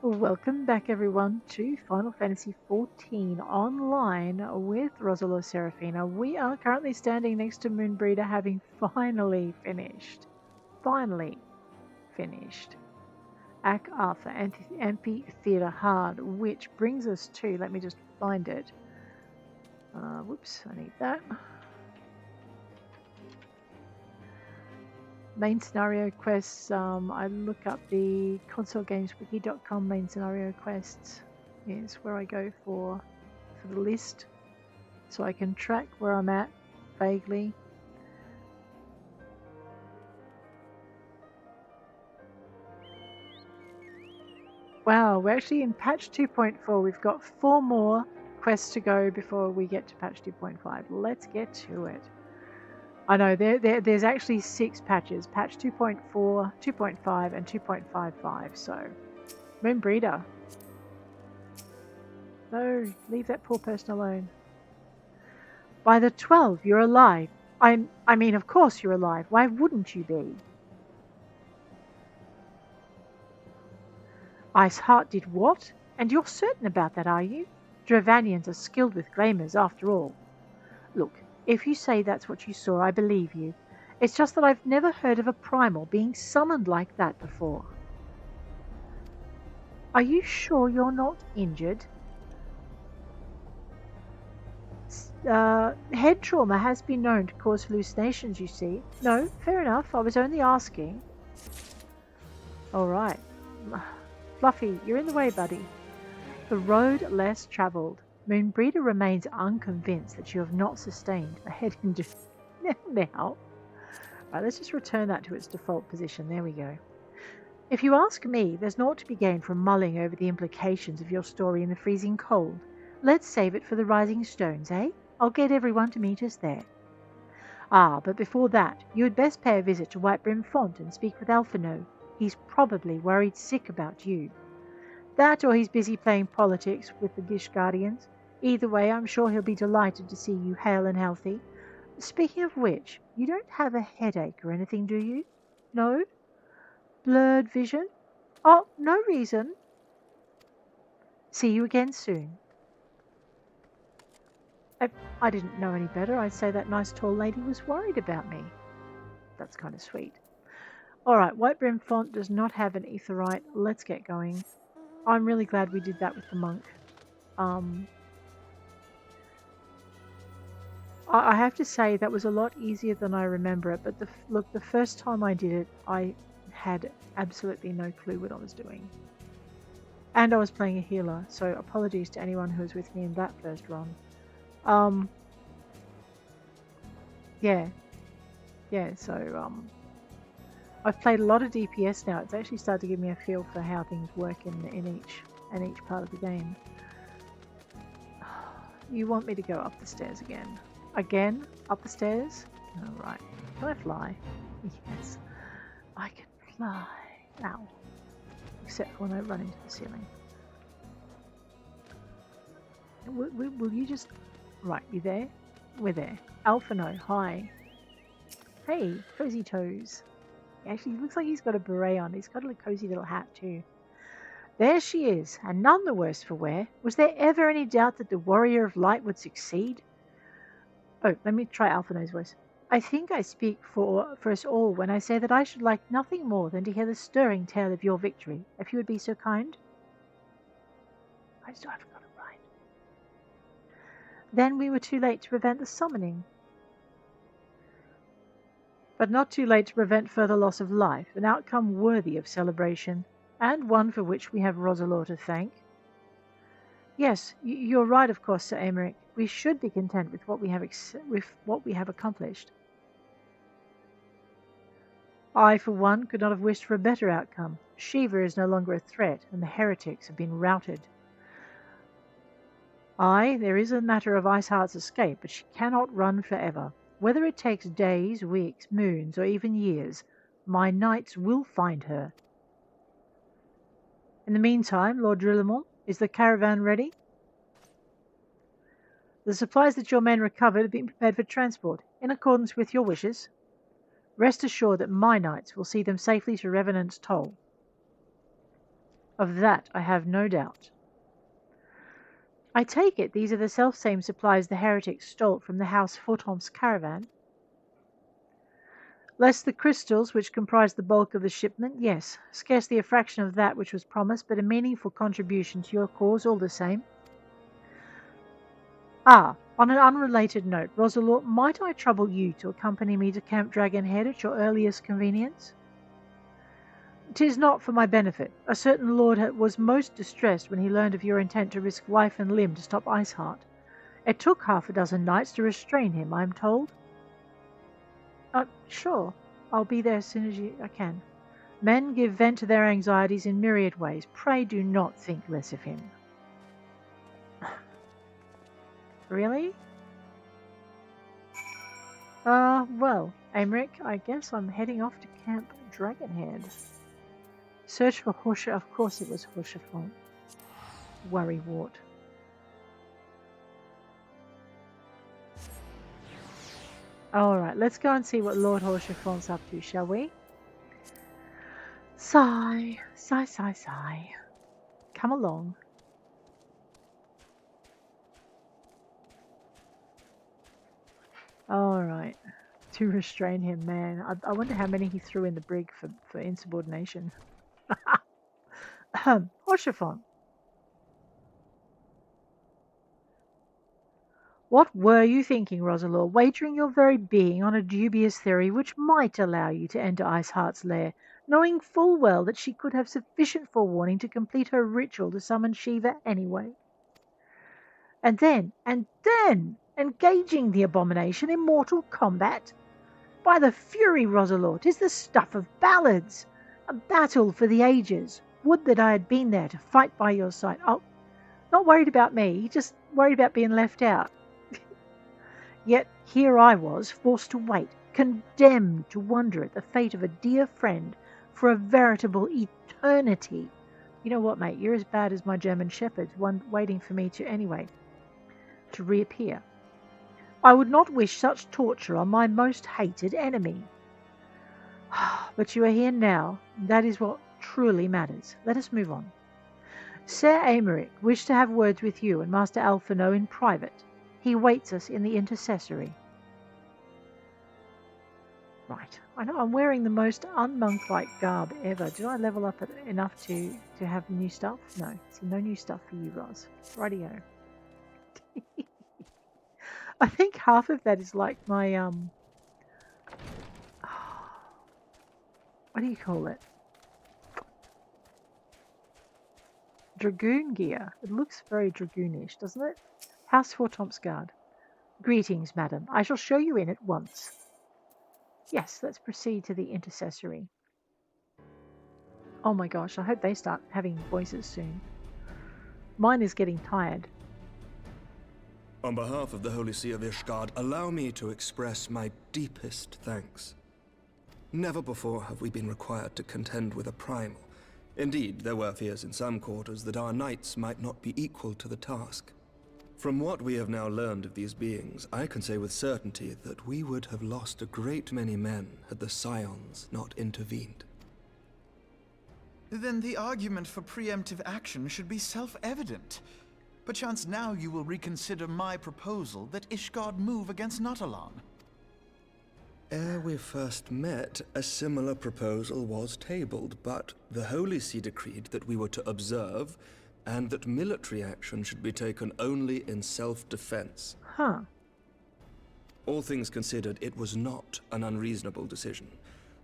Welcome back everyone to Final Fantasy XIV Online with Roselore Seraphina. We are currently standing next to Moonbreeder, having finally finished Akh Afah Amphitheater Hard, which brings us to, let me just find it. Whoops, I need that. Main scenario quests, I look up the consolegameswiki.com main scenario quests is where I go for the list, so I can track where I'm at vaguely. Wow, we're actually in patch 2.4. We've got 4 more quests to go before we get to patch 2.5. Let's get to it. I know, there's actually 6 patches. Patch 2.4, 2.5, and 2.55, so... Moonbreeder. No, leave that poor person alone. By the 12, you're alive. I mean, of course you're alive. Why wouldn't you be? Iceheart did what? And you're certain about that, are you? Dravanians are skilled with glamours, after all. Look, if you say that's what you saw, I believe you. It's just that I've never heard of a primal being summoned like that before. Are you sure you're not injured? Head trauma has been known to cause hallucinations, you see. No, fair enough, I was only asking. Alright. Fluffy, you're in the way, buddy. The road less travelled. Moonbreeder remains unconvinced that you have not sustained a head injury. Now. Right, let's just return that to its default position. There we go. If you ask me, there's naught to be gained from mulling over the implications of your story in the freezing cold. Let's save it for the rising stones, eh? I'll get everyone to meet us there. Ah, but before that, you had best pay a visit to Whitebrim Font and speak with Alphinaud. He's probably worried sick about you. That or he's busy playing politics with the Gish Guardians. Either way, I'm sure he'll be delighted to see you hale and healthy. Speaking of which, you don't have a headache or anything, do you? No? Blurred vision? Oh, no reason. See you again soon. I didn't know any better. I'd say that nice tall lady was worried about me. That's kind of sweet. Alright, Whitebrim Font does not have an aetheryte. Let's get going. I'm really glad we did that with the monk. I have to say that was a lot easier than I remember it, but the first time I did it, I had absolutely no clue what I was doing. And I was playing a healer, so apologies to anyone who was with me in that first run. So I've played a lot of DPS now. It's actually started to give me a feel for how things work in each part of the game. You want me to go up the stairs again? Again? Up the stairs? Alright. Can I fly? Yes. I can fly. Ow. Except when I run into the ceiling. Will you just... Right, you there? We're there. Alphinaud, hi. Hey, Cozy Toes. Actually, looks like he's got a beret on. He's got a cozy little hat too. There she is, and none the worse for wear. Was there ever any doubt that the Warrior of Light would succeed? Oh, let me try Alphinaud's voice. I think I speak for us all when I say that I should like nothing more than to hear the stirring tale of your victory, if you would be so kind. I still haven't got it right. Then we were too late to prevent the summoning. But not too late to prevent further loss of life, an outcome worthy of celebration, and one for which we have Roselore to thank. Yes, you're right, of course, Sir Aymeric. We should be content with what we have accomplished. I, for one, could not have wished for a better outcome. Shiva is no longer a threat, and the heretics have been routed. Aye, there is a matter of Iceheart's escape, but she cannot run forever. Whether it takes days, weeks, moons, or even years, my knights will find her. In the meantime, Lord Drillamont, is the caravan ready? The supplies that your men recovered have been prepared for transport, in accordance with your wishes. Rest assured that my knights will see them safely to Revenant's Toll. Of that I have no doubt. I take it these are the self-same supplies the heretics stole from the House Fortomp's caravan? Less the crystals which comprised the bulk of the shipment, yes. Scarcely a fraction of that which was promised, but a meaningful contribution to your cause all the same. Ah, on an unrelated note, Roselore, might I trouble you to accompany me to Camp Dragonhead at your earliest convenience? 'Tis not for my benefit. A certain lord was most distressed when he learned of your intent to risk life and limb to stop Iceheart. It took half a dozen knights to restrain him, I am told. Sure. I'll be there as soon as I can. Men give vent to their anxieties in myriad ways. Pray do not think less of him. Really? Well, Aymeric, I guess I'm heading off to Camp Dragonhead. Search for Haurchefant. Of course it was Haurchefant. Worrywart. Alright, let's go and see what Lord Haurchefant's up to, shall we? Sigh. Sigh, sigh, sigh. Come along. Alright. To restrain him, man. I wonder how many he threw in the brig for insubordination. Haurchefant. What were you thinking, Roselore, wagering your very being on a dubious theory which might allow you to enter Iceheart's lair, knowing full well that she could have sufficient forewarning to complete her ritual to summon Shiva anyway? And then, engaging the abomination in mortal combat? By the fury, Roselore, 'tis the stuff of ballads! A battle for the ages! Would that I had been there to fight by your side. Oh, not worried about me, just worried about being left out. Yet here I was, forced to wait, condemned to wonder at the fate of a dear friend for a veritable eternity. You know what, mate? You're as bad as my German Shepherd, one waiting for me to reappear. I would not wish such torture on my most hated enemy. But you are here now. That is what truly matters. Let us move on. Sir Aymeric wished to have words with you and Master Alphinaud in private. He waits us in the intercessory. Right. I know I'm wearing the most unmonk-like garb ever. Did I level up enough to have new stuff? No. So no new stuff for you, Ros. Rightio. I think half of that is like my, what do you call it? Dragoon gear. It looks very dragoonish, doesn't it? House Fortomp's Guard. Greetings, madam. I shall show you in at once. Yes, let's proceed to the intercessory. Oh my gosh, I hope they start having voices soon. Mine is getting tired. On behalf of the Holy See of Ishgard, allow me to express my deepest thanks. Never before have we been required to contend with a primal. Indeed, there were fears in some quarters that our knights might not be equal to the task. From what we have now learned of these beings, I can say with certainty that we would have lost a great many men had the Scions not intervened. Then the argument for preemptive action should be self-evident. Perchance now you will reconsider my proposal that Ishgard move against Natalan. Ere we first met, a similar proposal was tabled, but the Holy See decreed that we were to observe, and that military action should be taken only in self-defense. Huh. All things considered, it was not an unreasonable decision.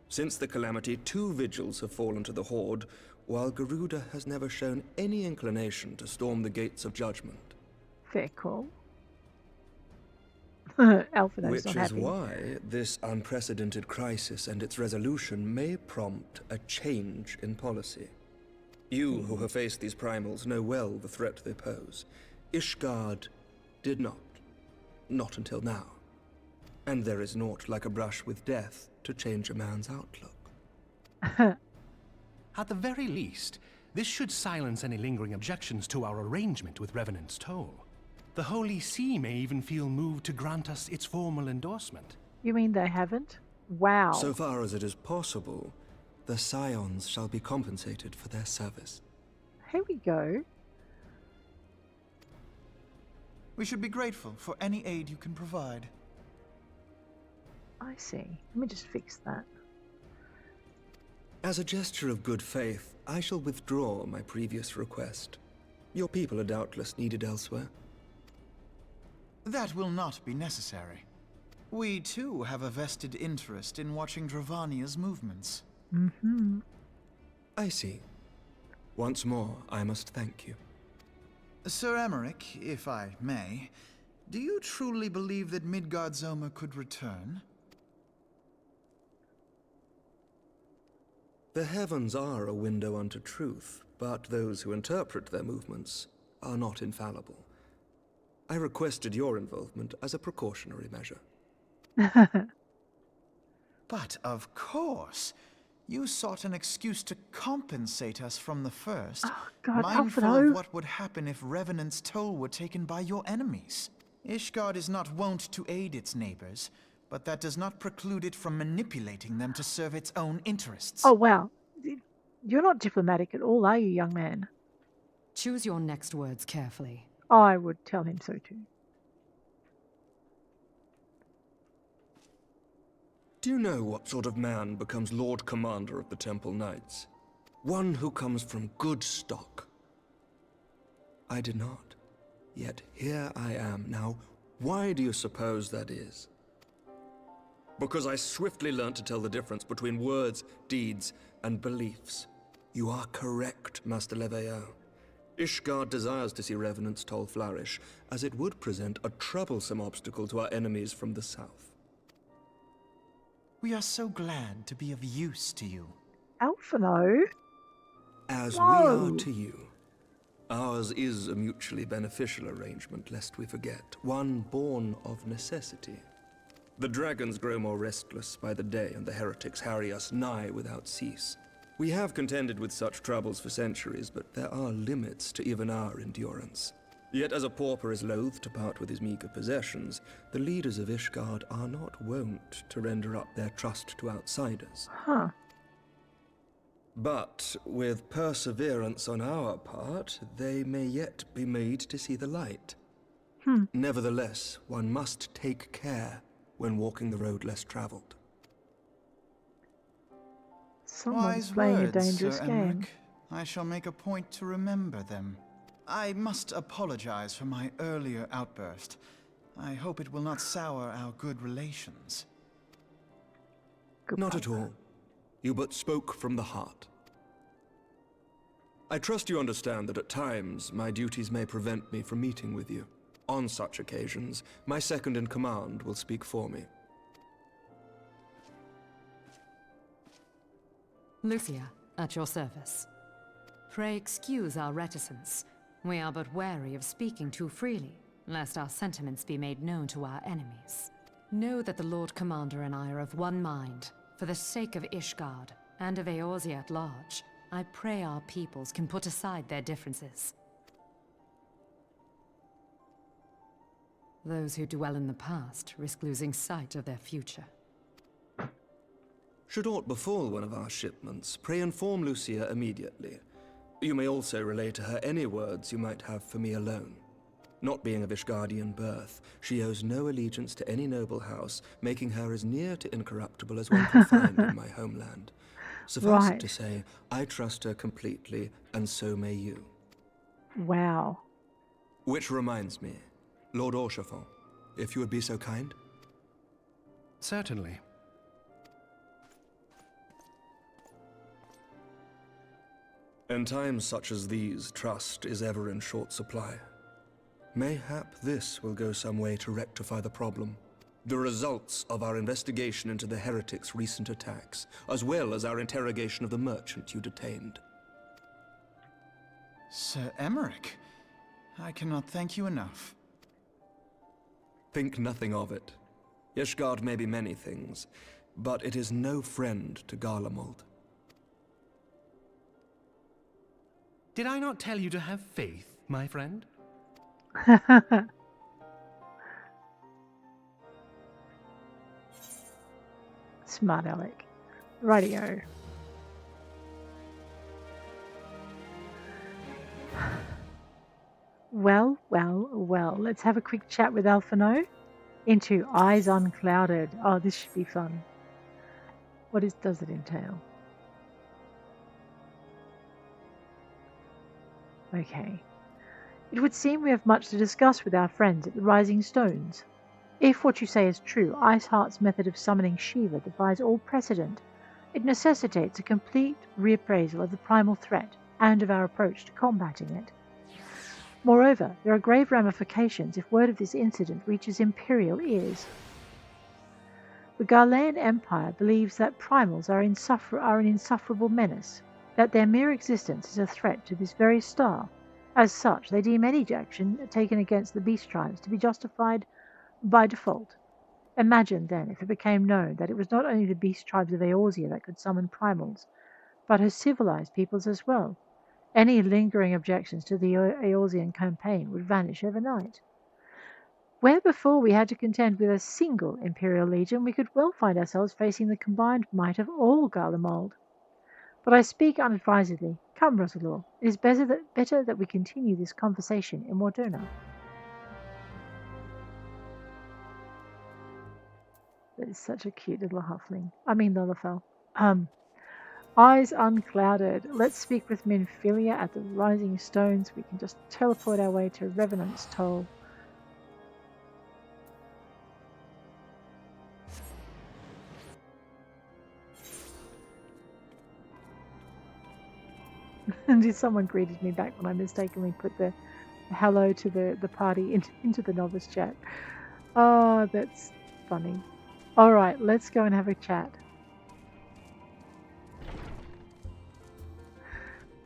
Since the calamity, 2 vigils have fallen to the Horde, while Garuda has never shown any inclination to storm the gates of judgment. Fair call. Alphinaud's not happy. Which is why this unprecedented crisis and its resolution may prompt a change in policy. You who have faced these primals know well the threat they pose. Ishgard did not. Not until now. And there is naught like a brush with death to change a man's outlook. At the very least, this should silence any lingering objections to our arrangement with Revenant's Toll. The Holy See may even feel moved to grant us its formal endorsement. You mean they haven't? Wow. So far as it is possible, the Scions shall be compensated for their service. here we go. We should be grateful for any aid you can provide. I see. Let me just fix that. As a gesture of good faith, I shall withdraw my previous request. Your people are doubtless needed elsewhere. That will not be necessary. We, too, have a vested interest in watching Dravania's movements. Mm-hmm. I see. Once more, I must thank you. Sir Emmerich, if I may, do you truly believe that Midgard-Zoma could return? The heavens are a window unto truth, but those who interpret their movements are not infallible. I requested your involvement as a precautionary measure. But of course, you sought an excuse to compensate us from the first, Oh, God, mindful Alphinaud. of what would happen if Revenant's toll were taken by your enemies. Ishgard is not wont to aid its neighbors, but that does not preclude it from manipulating them to serve its own interests. Oh, wow. You're not diplomatic at all, are you, young man? Choose your next words carefully. I would tell him so too. Do you know what sort of man becomes Lord Commander of the Temple Knights? One who comes from good stock. I did not. Yet here I am now. Why do you suppose that is? Because I swiftly learnt to tell the difference between words, deeds, and beliefs. You are correct, Master Leveilleur. Ishgard desires to see Revenant's toll flourish, as it would present a troublesome obstacle to our enemies from the south. We are so glad to be of use to you. Alphinaud? As Whoa. we are to you. Ours is a mutually beneficial arrangement, lest we forget, one born of necessity. The dragons grow more restless by the day, and the heretics harry us nigh without cease. We have contended with such troubles for centuries, but there are limits to even our endurance. Yet as a pauper is loath to part with his meager possessions, the leaders of Ishgard are not wont to render up their trust to outsiders. Huh. But with perseverance on our part, they may yet be made to see the light. Nevertheless, one must take care when walking the road less traveled. Someone's Wise playing a words, dangerous Sir game. Emmerich. I shall make a point to remember them. I must apologize for my earlier outburst. I hope it will not sour our good relations. Not at all. You but spoke from the heart. I trust you understand that at times my duties may prevent me from meeting with you. On such occasions, my second-in-command will speak for me. Lucia, at your service. Pray excuse our reticence. We are but wary of speaking too freely, lest our sentiments be made known to our enemies. Know that the Lord Commander and I are of one mind. For the sake of Ishgard, and of Eorzea at large, I pray our peoples can put aside their differences. Those who dwell in the past risk losing sight of their future. Should aught befall one of our shipments, pray inform Lucia immediately. You may also relay to her any words you might have for me alone. Not being of Ishgardian birth, she owes no allegiance to any noble house, making her as near to incorruptible as one can find in my homeland. Suffice it to say, I trust her completely, and so may you. Wow. Which reminds me, Lord Haurchefant, if you would be so kind? Certainly. In times such as these, trust is ever in short supply. Mayhap this will go some way to rectify the problem. The results of our investigation into the heretics' recent attacks, as well as our interrogation of the merchant you detained. Sir Emmerich, I cannot thank you enough. Think nothing of it. Ishgard may be many things, but it is no friend to Garlemald. Did I not tell you to have faith, my friend? Smart Alec. Rightio. Well, well, well. Let's have a quick chat with Alphinaud. Into Eyes Unclouded. Oh, this should be fun. Does it entail? Okay. It would seem we have much to discuss with our friends at the Rising Stones. If what you say is true, Iceheart's method of summoning Shiva defies all precedent. It necessitates a complete reappraisal of the primal threat and of our approach to combating it. Moreover, there are grave ramifications if word of this incident reaches Imperial ears. The Garlean Empire believes that primals are an insufferable menace, that their mere existence is a threat to this very star. As such, they deem any action taken against the beast tribes to be justified by default. Imagine, then, if it became known that it was not only the beast tribes of Eorzea that could summon primals, but her civilized peoples as well. Any lingering objections to the Eorzean campaign would vanish overnight. Where before we had to contend with a single Imperial Legion, we could well find ourselves facing the combined might of all Garlemald. But I speak unadvisedly. Come, Roselore, it is better that we continue this conversation in Mor Dhona. That is such a cute little halfling. I mean Lolafel. Eyes Unclouded. Let's speak with Minfilia at the Rising Stones. We can just teleport our way to Revenant's Toll. And someone greeted me back when I mistakenly put the hello to the party into the novice chat. Oh, that's funny. Alright, let's go and have a chat.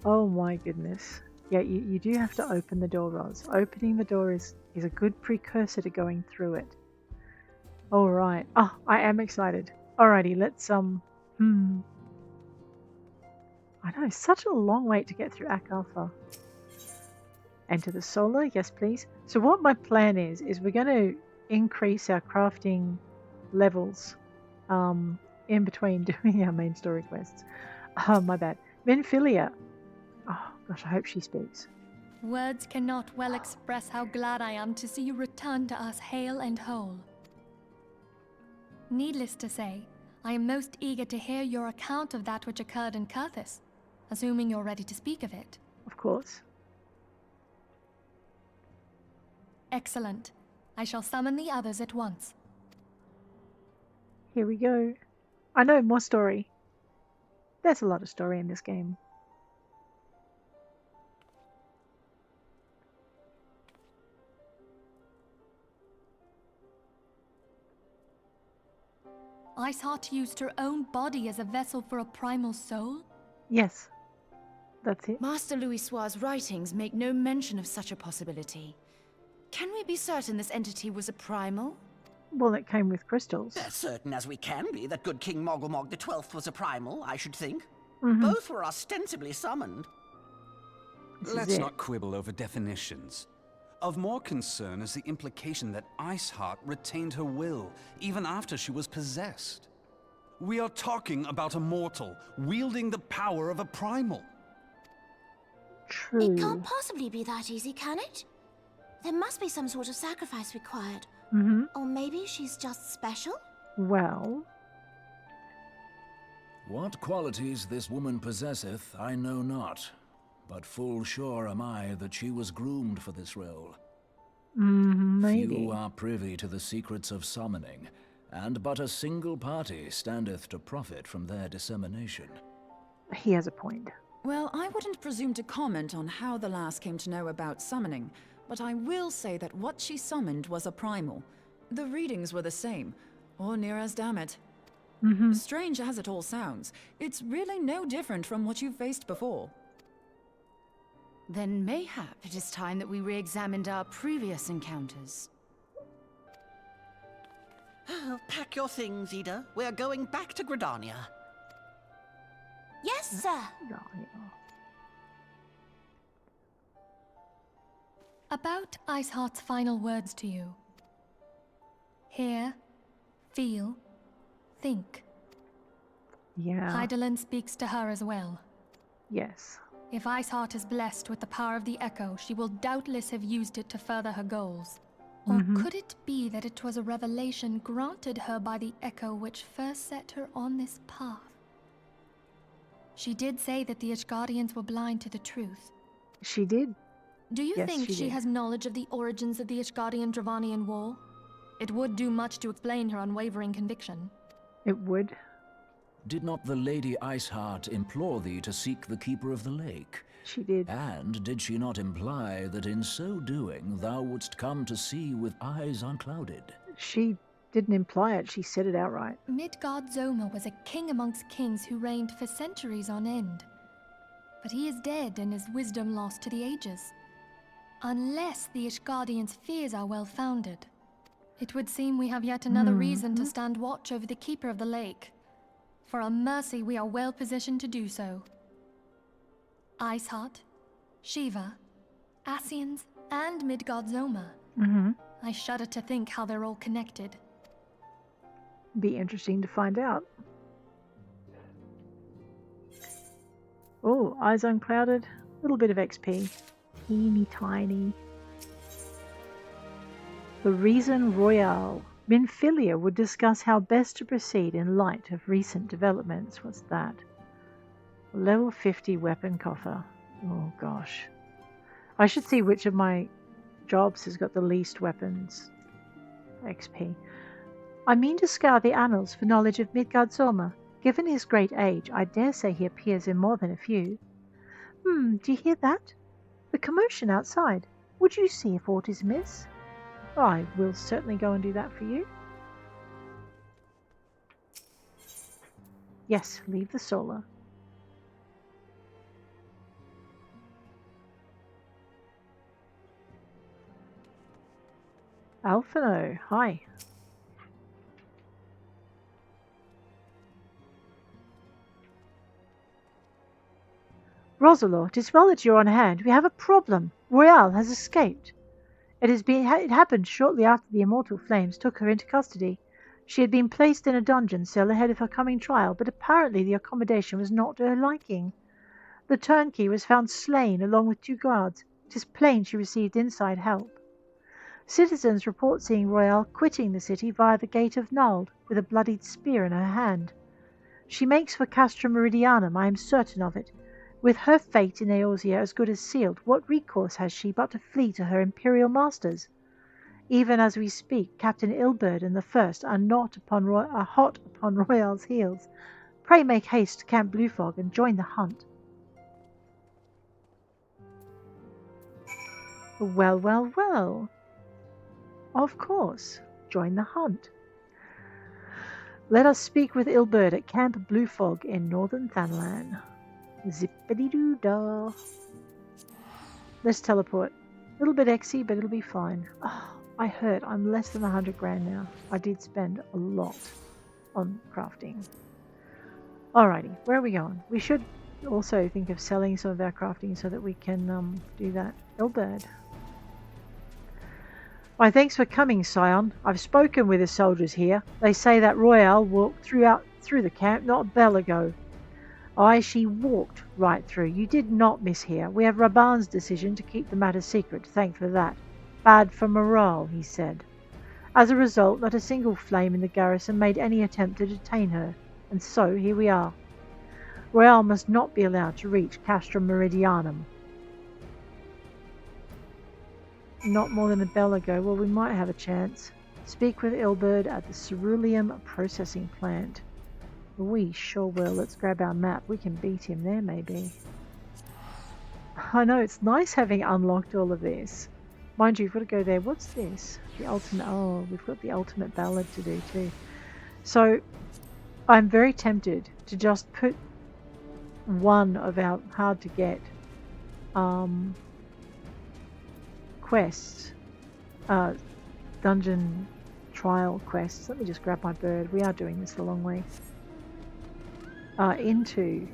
Oh my goodness. Yeah, you do have to open the door, Ros. Opening the door is a good precursor to going through it. Alright. Oh, I am excited. Alrighty, let's I know, such a long wait to get through Akh Afah. Enter the solar, yes please. So what my plan is we're going to increase our crafting levels in between doing our main story quests. Oh, my bad. Minfilia. Oh gosh, I hope she speaks. Words cannot well express how glad I am to see you return to us hale and whole. Needless to say, I am most eager to hear your account of that which occurred in Coerthas, assuming you're ready to speak of it. Of course. Excellent. I shall summon the others at once. Here we go. I know, more story. There's a lot of story in this game. Iceheart used her own body as a vessel for a primal soul? Yes, that's it. Master Louisoir's writings make no mention of such a possibility. Can we be certain this entity was a primal? Well, it came with crystals. As certain as we can be that good King Mogulmog the 12th was a primal, I should think. Mm-hmm. Both were ostensibly summoned. Let's not quibble over definitions. Of more concern is the implication that Iceheart retained her will, even after she was possessed. We are talking about a mortal, wielding the power of a primal. True. It can't possibly be that easy, can it? There must be some sort of sacrifice required. Mm-hmm. Or maybe she's just special? Well... What qualities this woman possesseth, I know not. But full sure am I that she was groomed for this role. Maybe. Few are privy to the secrets of summoning, and but a single party standeth to profit from their dissemination. He has a point. Well, I wouldn't presume to comment on how the lass came to know about summoning, but I will say that what she summoned was a primal. The readings were the same, or near as damn it. Strange as it all sounds, it's really no different from what you've faced before. Then mayhap it is time that we re-examined our previous encounters. Pack your things, Ida. We're going back to Gridania. Yes, sir. About Iceheart's final words to you. Hear, feel, think. Yeah. Hydaelyn speaks to her as well. Yes. If Iceheart is blessed with the power of the Echo, she will doubtless have used it to further her goals. Or could it be that it was a revelation granted her by the Echo which first set her on this path? She did say that the Ishgardians were blind to the truth. She did. Do you Yes, think she she did. has knowledge of the origins of the Ishgardian-Dravanian War? It would do much to explain her unwavering conviction. It would. Did not the Lady Iceheart implore thee to seek the Keeper of the Lake? She did. And did she not imply that in so doing thou wouldst come to see with eyes unclouded? She didn't imply it, she said it outright. Midgard-Zoma was a king amongst kings who reigned for centuries on end. But he is dead and his wisdom lost to the ages. Unless the Ishgardians' fears are well-founded. It would seem we have yet another reason to stand watch over the Keeper of the Lake. For a mercy, we are well positioned to do so. Iceheart, Shiva, Ascians, and Midgard-Zoma. I shudder to think how they're all connected. Be interesting to find out. Oh, eyes unclouded. A little bit of XP. Teeny tiny. The Reason Roaille. Minfilia would discuss how best to proceed in light of recent developments. What's that? Level 50 weapon coffer. Oh gosh. I should see which of my jobs has got the least weapons XP. I mean to scour the annals for knowledge of Midgard-Zoma. Given his great age, I dare say he appears in more than a few. Do you hear that? The commotion outside. Would you see if aught is amiss? I will certainly go and do that for you. Yes, leave the solar. Alphinaud, hi. Roselore, 'tis well that you're on hand. We have a problem. Royale has escaped. It happened shortly after the Immortal Flames took her into custody. She had been placed in a dungeon cell ahead of her coming trial, but apparently the accommodation was not to her liking. The turnkey was found slain along with 2 guards. 'Tis plain she received inside help. Citizens report seeing Royale quitting the city via the Gate of Nald with a bloodied spear in her hand. She makes for Castra Meridianum, I am certain of it. With her fate in Eorzea as good as sealed, what recourse has she but to flee to her imperial masters? Even as we speak, Captain Ilberd and the First are hot upon Royale's heels. Pray make haste to Camp Bluefog and join the hunt. Well, well, well. Of course, join the hunt. Let us speak with Ilberd at Camp Bluefog in northern Thanlan. Zippity-doo-dah. Let's teleport. A little bit exy, but it'll be fine. Oh, I heard I'm less than 100 grand now. I did spend a lot on crafting. Alrighty, where are we going? We should also think of selling some of our crafting so that we can do that. Ilberd. Why, thanks for coming, Scion. I've spoken with the soldiers here. They say that Royale walked through the camp not a bell ago. Aye, she walked right through. You did not mishear. We have Raban's decision to keep the matter secret. Thank for that. Bad for morale, he said. As a result, not a single flame in the garrison made any attempt to detain her. And so, here we are. Royale must not be allowed to reach Castra Meridianum. Not more than a bell ago. Well, we might have a chance. Speak with Ilberd at the Ceruleum processing plant. We sure will. Let's grab our map. We can beat him there, maybe. I know, it's nice having unlocked all of this. Mind you, we've got to go there. What's this? The ultimate... Oh, we've got the ultimate ballad to do too. So, I'm very tempted to just put one of our hard-to-get quests, dungeon trial quests. Let me just grab my bird. We are doing this the long way. Into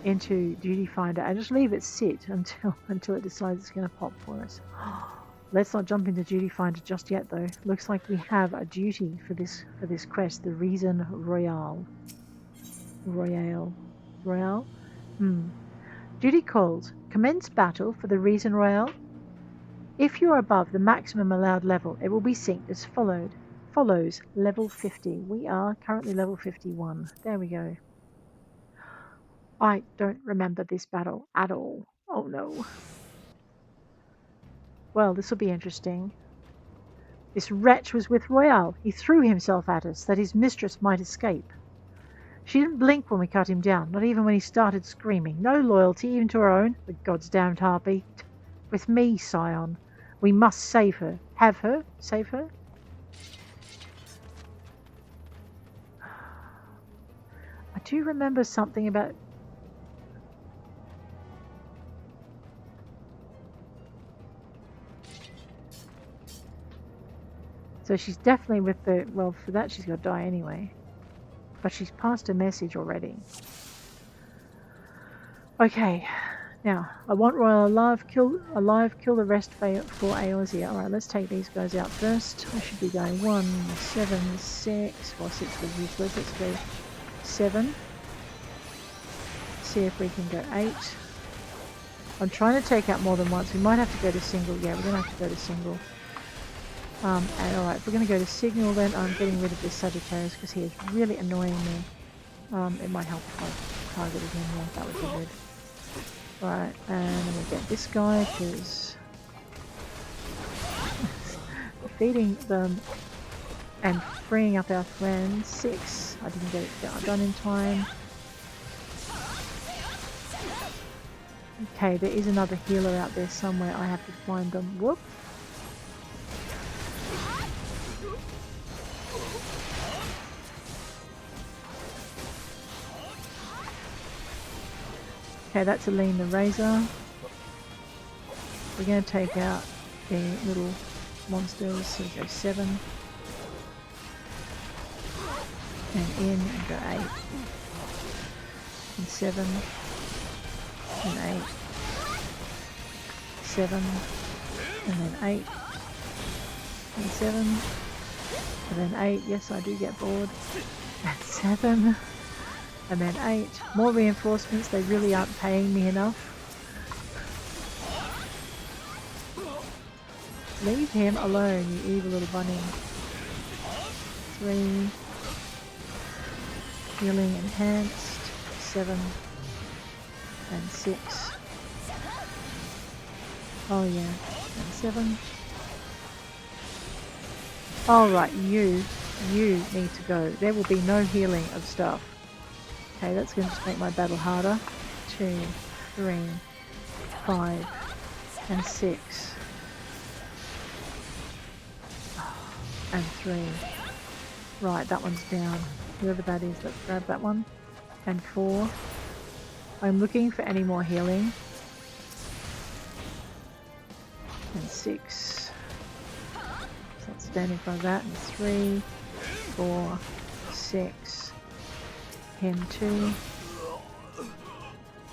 Duty Finder and just leave it sit until it decides it's going to pop for us. Let's not jump into Duty Finder just yet, though. Looks like we have a duty for this quest, the Reason Roaille. Royale. Duty calls. Commence battle for the Reason Roaille. If you are above the maximum allowed level, it will be synced as follows level 50. We are currently level 51. There we go. I don't remember this battle at all. Oh no. Well, this will be interesting. This wretch was with Royale. He threw himself at us that his mistress might escape. She didn't blink when we cut him down, not even when he started screaming. No loyalty, even to her own, the God's damned harpy. With me, Scion. We must save her. Have her? Save her? I do remember something about... So she's definitely with the... Well, for that she's got to die anyway. But she's passed a message already. Okay. Now, I want Royal alive, kill the rest for Eorzea. Alright, let's take these guys out first. I should be going 1, 7, 6. Well, 6 was useless. Let's go 7. See if we can go 8. I'm trying to take out more than once. We might have to go to single. Yeah, we're going to have to go to single. And alright, if we're going to go to signal, then I'm getting rid of this Sagittarius because he is really annoying me. It might help if I targeted him more. That would be good. Right, and then we'll get this guy because defeating them and freeing up our friends. 6. I didn't get it done in time. Okay, there is another healer out there somewhere. I have to find them. Whoop. Okay, that's Aline the Razor. We're going to take out the little monsters. So we go 7. And in and go 8. And 7. And 8. 7. And then 8. And 7. And then 8. Yes, I do get bored. And 7. And then 8. More reinforcements. They really aren't paying me enough. Leave him alone, you evil little bunny. 3. Healing enhanced. 7. And 6. Oh yeah. And 7. Alright, you need to go. There will be no healing of stuff. Okay, that's going to just make my battle harder. 2, 3, 5, and 6. And 3. Right, that one's down. Whoever that is, let's grab that one. And 4. I'm looking for any more healing. And 6. So let's stand in front of that. And 3, 4, 6. Him 2.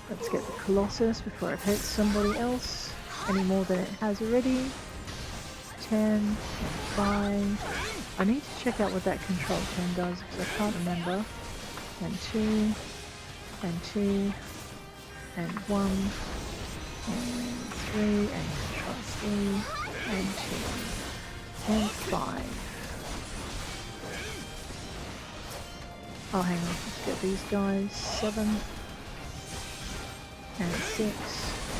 Let's get the Colossus before it hurts somebody else any more than it has already. 10 and 5. I need to check out what that control 10 does because I can't remember. And 2 and 2 and 1 and 3 and control 3 and 2 and 5. Oh, hang on, let's get these guys. 7 and 6.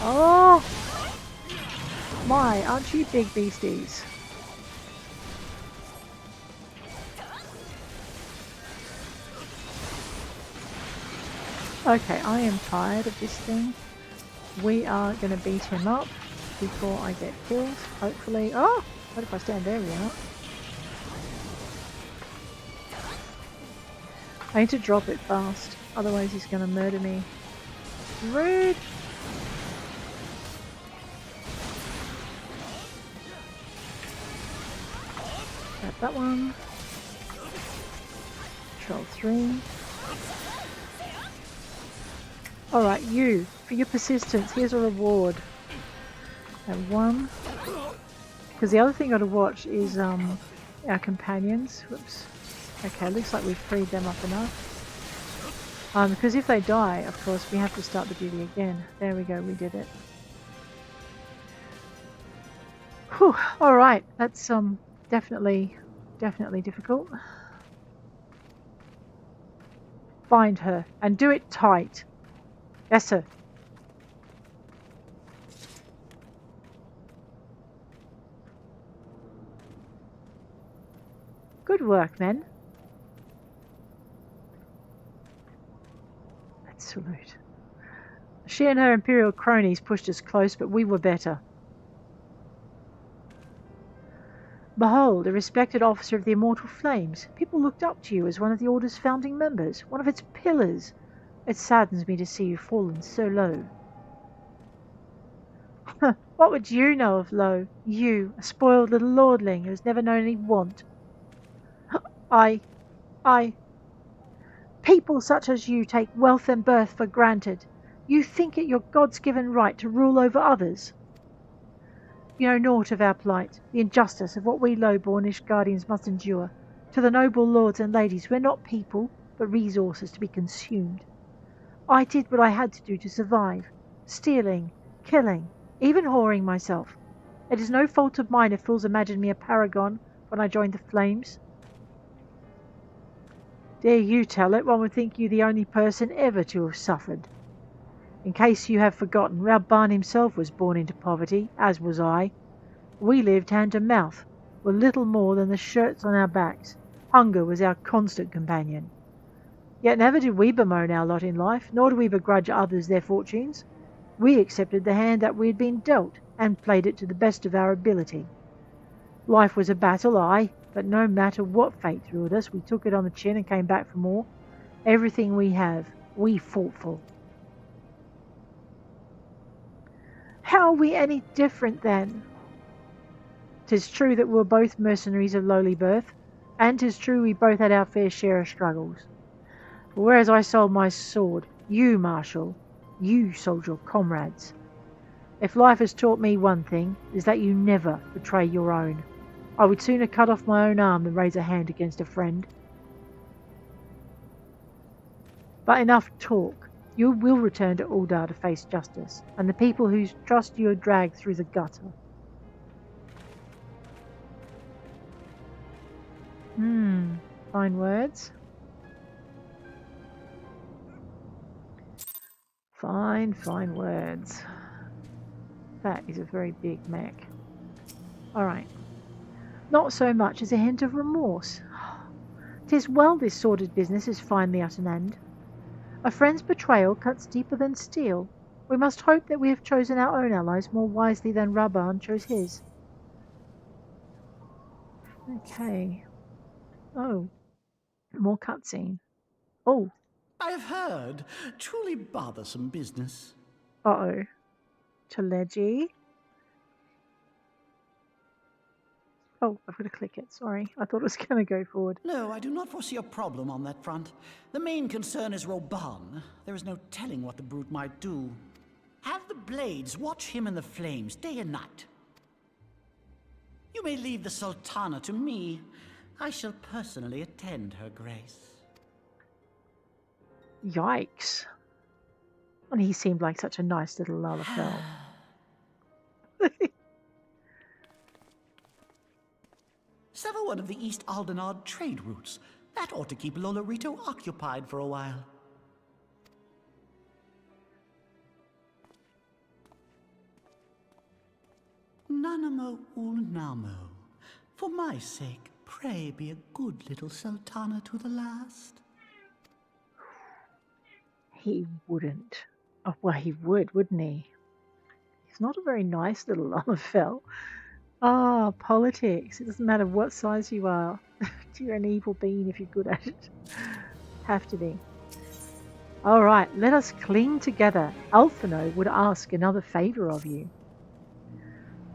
Oh! My, aren't you big beasties? Okay, I am tired of this thing. We are going to beat him up before I get killed, hopefully. Oh! What if I stand there? We are. I need to drop it fast, otherwise he's going to murder me. Rude! Grab that one. Control 3. Alright, you, for your persistence, here's a reward. And 1. Because the other thing I got to watch is our companions. Whoops. Okay, looks like we've freed them up enough. Because if they die, of course, we have to start the duty again. There we go, we did it. Whew, alright, that's definitely difficult. Find her, and do it tight. Yes, sir. Good work, men. Let's salute. She and her Imperial cronies pushed us close, but we were better. Behold, a respected officer of the Immortal Flames. People looked up to you as one of the Order's founding members, one of its pillars. It saddens me to see you fallen so low. What would you know of low? You, a spoiled little lordling who has never known any want. People such as you take wealth and birth for granted. You think it your God's-given right to rule over others. You know naught of our plight, the injustice of what we low-born Ishgardians must endure. To the noble lords and ladies, we're not people, but resources to be consumed. I did what I had to do to survive. Stealing, killing, even whoring myself. It is no fault of mine if fools imagined me a paragon when I joined the Flames. Dare you tell it, one would think you the only person ever to have suffered. In case you have forgotten, Rabban himself was born into poverty, as was I. We lived hand to mouth, with little more than the shirts on our backs. Hunger was our constant companion. Yet never did we bemoan our lot in life, nor do we begrudge others their fortunes. We accepted the hand that we had been dealt, and played it to the best of our ability. Life was a battle, aye, but no matter what fate threw at us, we took it on the chin and came back for more. Everything we have, we fought for. How are we any different then? 'Tis true that we were both mercenaries of lowly birth, and 'tis true we both had our fair share of struggles. For whereas I sold my sword, you, Marshal, you sold your comrades. If life has taught me one thing, it is that you never betray your own. I would sooner cut off my own arm than raise a hand against a friend. But enough talk. You will return to Uldar to face justice, and the people whose trust you have dragged through the gutter. Fine words. Fine words. That is a very big mech. Alright. Not so much as a hint of remorse. 'Tis well this sordid business is finally at an end. A friend's betrayal cuts deeper than steel. We must hope that we have chosen our own allies more wisely than Rabban chose his. Okay. Oh. More cutscene. Oh. I have heard. Truly bothersome business. Uh-oh. Telegy. Oh, I've got to click it. Sorry. I thought it was going to go forward. No, I do not foresee a problem on that front. The main concern is Rabban. There is no telling what the brute might do. Have the Blades watch him in the flames day and night. You may leave the Sultana to me. I shall personally attend her grace. Yikes. And he seemed like such a nice little Lalafell. Sever one of the East Aldenard trade routes. That ought to keep Lolorito occupied for a while. Nanamo Ulnamo. For my sake, pray be a good little Sultana to the last. He wouldn't. Oh, well, he would, wouldn't he? He's not a very nice little Lalafell. Ah, politics. It doesn't matter what size you are. You're an evil being if you're good at it. Have to be. Alright, let us cling together. Alphinaud would ask another favour of you.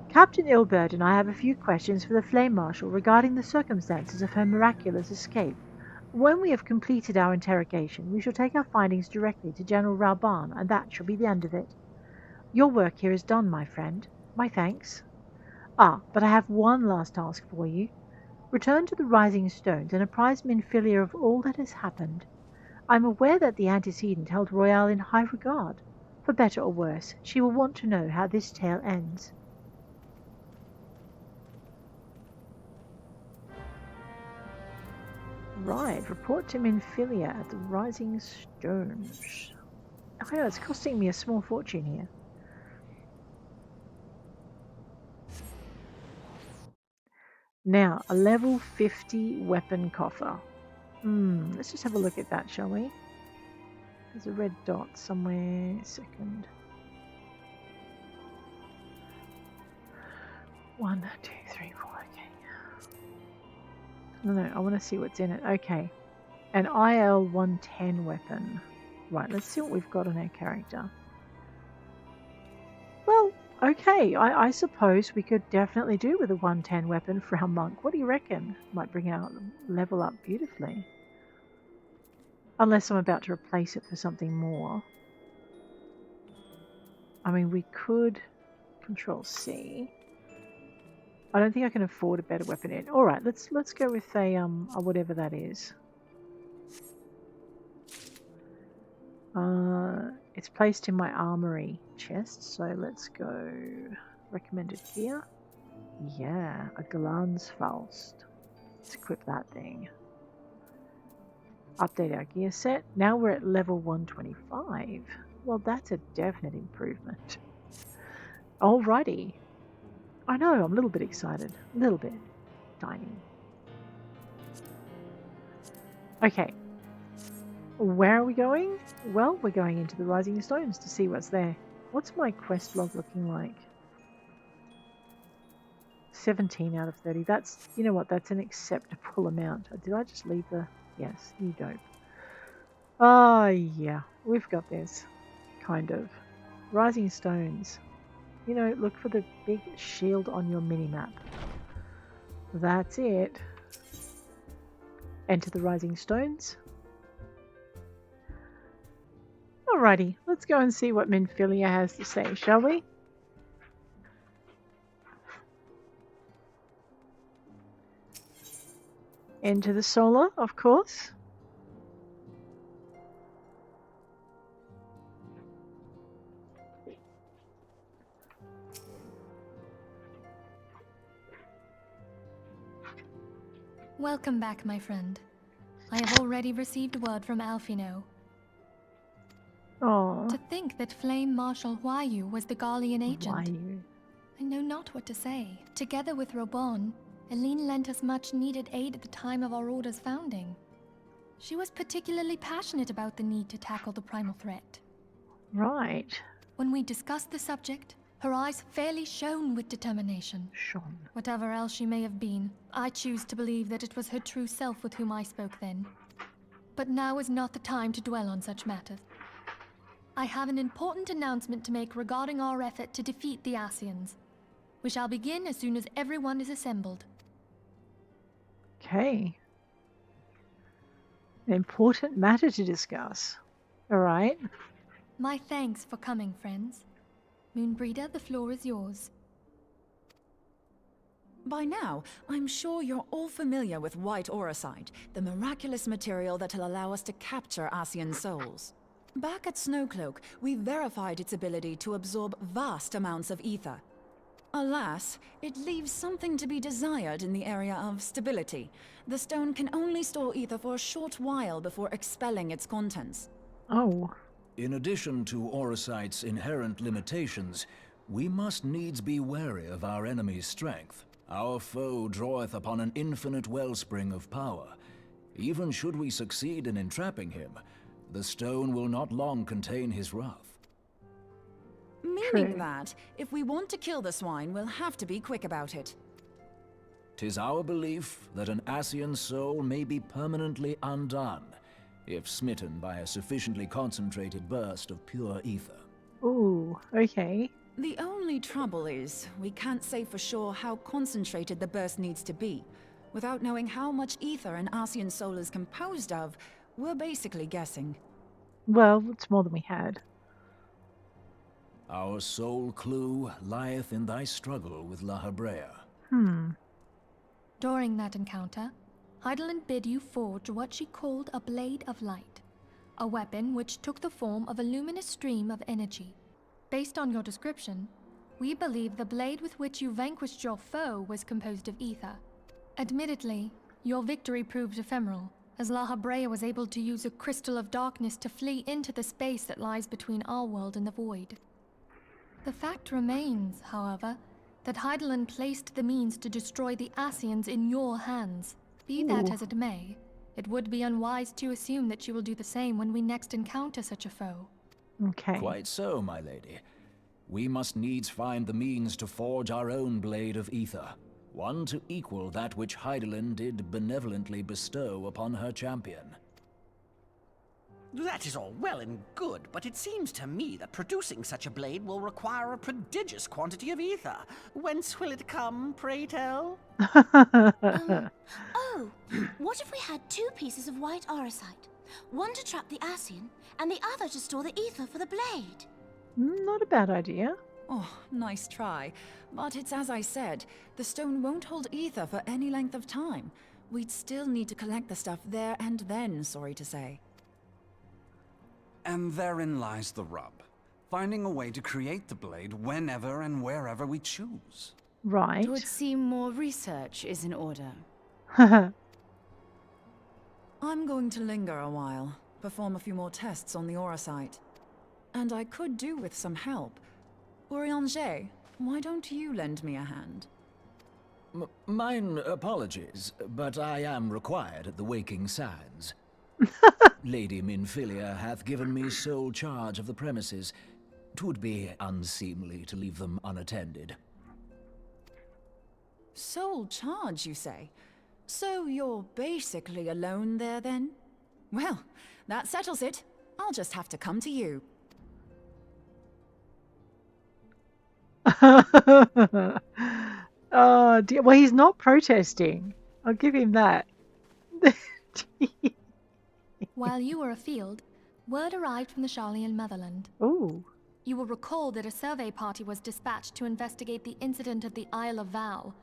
Captain Ilberd and I have a few questions for the Flame Marshal regarding the circumstances of her miraculous escape. When we have completed our interrogation, we shall take our findings directly to General Rabban, and that shall be the end of it. Your work here is done, my friend. My thanks. Ah, but I have one last task for you. Return to the Rising Stones and apprise Minfilia of all that has happened. I'm aware that the antecedent held Royale in high regard. For better or worse, she will want to know how this tale ends. Right, report to Minfilia at the Rising Stones. I know, it's costing me a small fortune here. Now, a level 50 weapon coffer. Let's just have a look at that, shall we? There's a red dot somewhere. Second. 1, 2, 3, 4. Okay. No, I want to see what's in it. Okay. An IL 110 weapon. Right, let's see what we've got on our character. Well, okay. I suppose we could definitely do with a 110 weapon for our monk. What do you reckon? Might bring our level up beautifully. Unless I'm about to replace it for something more. I mean, we could Control C. I don't think I can afford a better weapon yet. All right, let's go with a whatever that is. It's placed in my armory chest, so let's go recommended gear. Yeah, a Glanzfaust. Let's equip that thing. Update our gear set. Now we're at level 125. Well, that's a definite improvement. Alrighty. I know, I'm a little bit excited. A little bit. Tiny. Okay. Where are we going? Well, we're going into the Rising Stones to see what's there. What's my quest log looking like? 17 out of 30. That's, you know what, that's an acceptable amount. Did I just leave the... Yes, you don't. Oh, yeah. We've got this. Kind of. Rising Stones. You know, look for the big shield on your mini-map. That's it. Enter the Rising Stones. Alrighty, let's go and see what Minfilia has to say, shall we? Enter the solar, of course. Welcome back, my friend. I have already received word from Alphinaud. Oh. To think that Flame Marshal Huayu was the Garlean agent. I know not what to say. Together with Robon, Eline lent us much needed aid at the time of our order's founding. She was particularly passionate about the need to tackle the primal threat. Right. When we discussed the subject, her eyes fairly shone with determination. Shone. Whatever else she may have been, I choose to believe that it was her true self with whom I spoke then. But now is not the time to dwell on such matters. I have an important announcement to make regarding our effort to defeat the Ascians. We shall begin as soon as everyone is assembled. Okay. An important matter to discuss. Alright. My thanks for coming, friends. Moonbreeder, the floor is yours. By now, I'm sure you're all familiar with white auricite, the miraculous material that'll allow us to capture Ascian souls. Back at Snowcloak, we verified its ability to absorb vast amounts of ether. Alas, it leaves something to be desired in the area of stability. The stone can only store ether for a short while before expelling its contents. Oh. In addition to auricite's inherent limitations, we must needs be wary of our enemy's strength. Our foe draweth upon an infinite wellspring of power. Even should we succeed in entrapping him, the stone will not long contain his wrath. Meaning that, if we want to kill the swine, we'll have to be quick about it. 'Tis our belief that an Ascian soul may be permanently undone, if smitten by a sufficiently concentrated burst of pure ether. Ooh, okay. The only trouble is, we can't say for sure how concentrated the burst needs to be. Without knowing how much ether an Ascian soul is composed of, we're basically guessing. Well, it's more than we had. Our sole clue lieth in thy struggle with La Habrea. During that encounter, Heidelin bid you forge what she called a Blade of Light, a weapon which took the form of a luminous stream of energy. Based on your description, we believe the blade with which you vanquished your foe was composed of ether. Admittedly, your victory proved ephemeral, as La Habrea was able to use a crystal of darkness to flee into the space that lies between our world and the void. The fact remains, however, that Hydaelyn placed the means to destroy the Ascians in your hands. Be that as it may, it would be unwise to assume that you will do the same when we next encounter such a foe. Okay. Quite so, my lady. We must needs find the means to forge our own blade of ether, one to equal that which Hydaelyn did benevolently bestow upon her champion. That is all well and good, but it seems to me that producing such a blade will require a prodigious quantity of ether. Whence will it come, pray tell? Oh, what if we had 2 pieces of white auricite? One to trap the Ascian, and the other to store the ether for the blade. Not a bad idea. Oh, nice try. But it's as I said, the stone won't hold ether for any length of time. We'd still need to collect the stuff there and then, sorry to say. And therein lies the rub. Finding a way to create the blade whenever and wherever we choose. Right. It would seem more research is in order. I'm going to linger a while, perform a few more tests on the auricite. And I could do with some help. Urianger, why don't you lend me a hand? Mine apologies, but I am required at the Waking Sands. Lady Minfilia hath given me sole charge of the premises. 'Twould be unseemly to leave them unattended. Sole charge, you say? So you're basically alone there, then? Well, that settles it. I'll just have to come to you. Oh dear. Well, he's not protesting. I'll give him that. While you were afield, word arrived from the Sharlayan motherland. Ooh. You will recall that a survey party was dispatched to investigate the incident at the Isle of Val.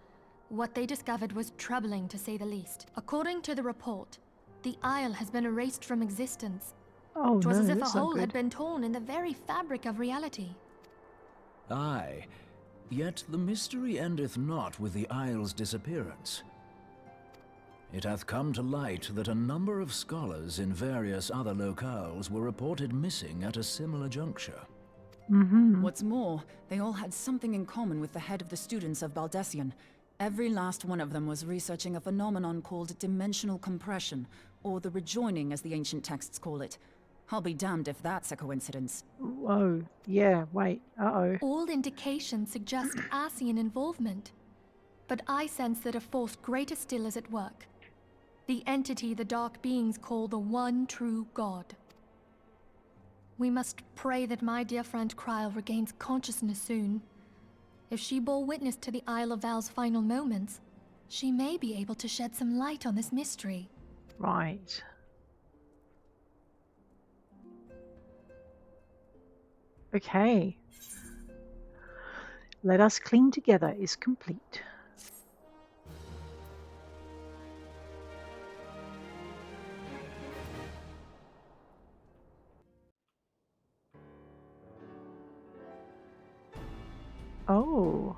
What they discovered was troubling, to say the least. According to the report, the isle has been erased from existence. Oh, 'Twas no, as if a that's not hole had good. been torn in the very fabric of reality. Aye, yet the mystery endeth not with the isle's disappearance. It hath come to light that a number of scholars in various other locales were reported missing at a similar juncture. What's more, they all had something in common with the head of the students of Baldessian. Every last one of them was researching a phenomenon called dimensional compression, or the rejoining as the ancient texts call it. I'll be damned if that's a coincidence. Whoa. Yeah, wait. Uh-oh. All indications suggest Ascian involvement. But I sense that a force greater still is at work. The entity the Dark Beings call the One True God. We must pray that my dear friend Kryl regains consciousness soon. If she bore witness to the Isle of Val's final moments, she may be able to shed some light on this mystery. Right. Okay. Let us cling together is complete. Oh.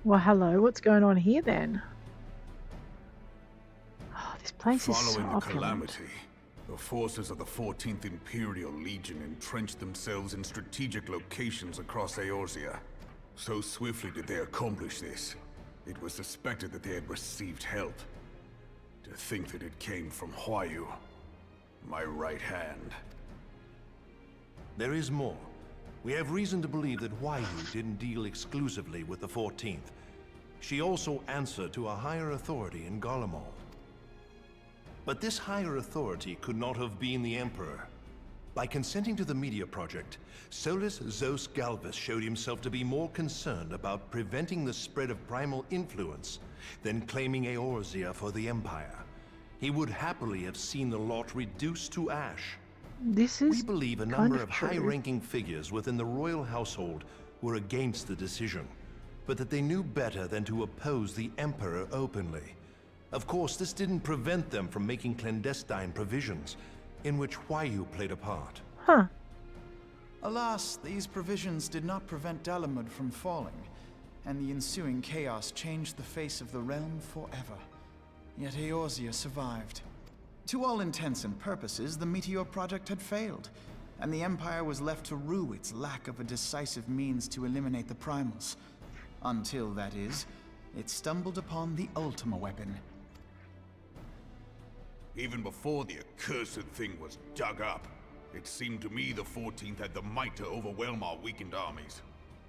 Well, hello. What's going on here then? Oh, this place is so Following the opulent. calamity, the forces of the 14th Imperial Legion entrenched themselves in strategic locations across Eorzea. So swiftly did they accomplish this, it was suspected that they had received help. To think that it came from Huayu, my right hand. There is more. We have reason to believe that Huayu didn't deal exclusively with the 14th. She also answered to a higher authority in Garlemald. But this higher authority could not have been the Emperor. By consenting to the media project, Solus Zos Galvus showed himself to be more concerned about preventing the spread of primal influence than claiming Eorzea for the Empire. He would happily have seen the lot reduced to ash. We believe a number of high-ranking figures within the royal household were against the decision, but that they knew better than to oppose the Emperor openly. Of course, this didn't prevent them from making clandestine provisions, in which Whorleater played a part. Huh. Alas, these provisions did not prevent Dalamud from falling, and the ensuing chaos changed the face of the realm forever. Yet Eorzea survived. To all intents and purposes, the Meteor Project had failed, and the Empire was left to rue its lack of a decisive means to eliminate the Primals. Until, that is, it stumbled upon the Ultima weapon. Even before the accursed thing was dug up, it seemed to me the 14th had the might to overwhelm our weakened armies.